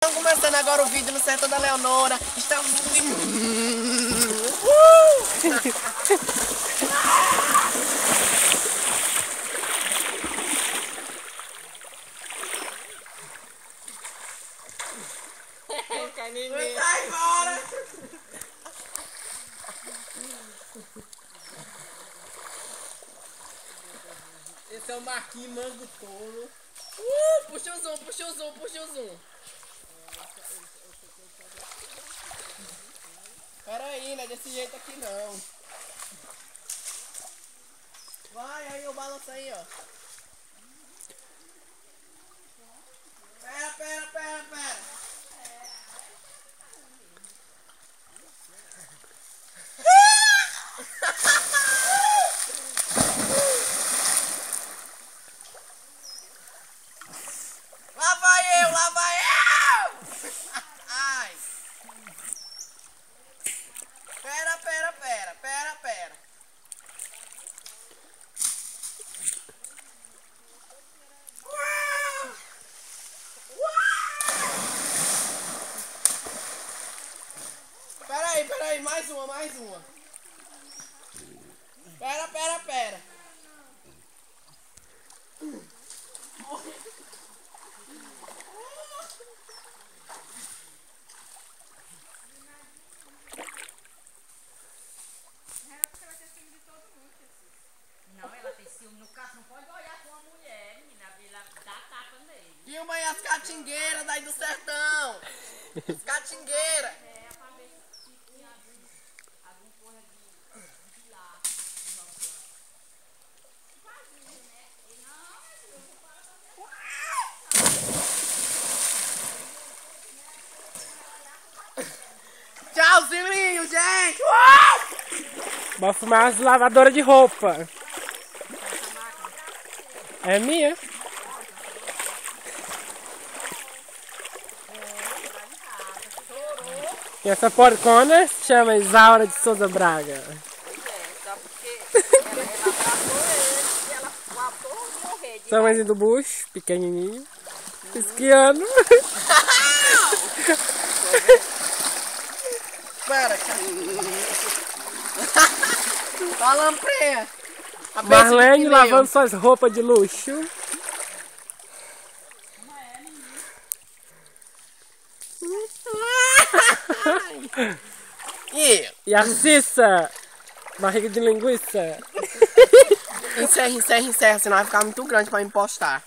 Estamos começando agora o vídeo no Sertão da Leonora. Estamos... Sai fora! Esse é o Marquinhos Mango Touro. Puxa o zoom, puxa o zoom, puxa o zoom. Pera aí, não é desse jeito aqui não. Vai, aí o balanço aí, ó. Pera. Lá vai eu! Ai! Pera. Pera aí, mais uma. Pera. Não, ela tem ciúme no caso, não pode olhar com uma mulher, menina, ela dá tapa nele. E uma aí as catingueiras daí do sertão. As catingueiras. É, pra ver se tinha algum porra de lá, do nosso lado. Vazio, né? E não, eu vou para Tchauzinho, gente! Vai fumar as lavadoras de roupa. É minha. E essa porcona se chama Isaura de Souza Braga. só porque ela abraçou ele e ela matou morrer de Tamanho do bucho, pequenininho, esquiando. Para, cara. Ó a lampreia. Marlene lavando suas roupas de luxo. E a Cissa, barriga de linguiça. Encerra, senão vai ficar muito grande pra me postar.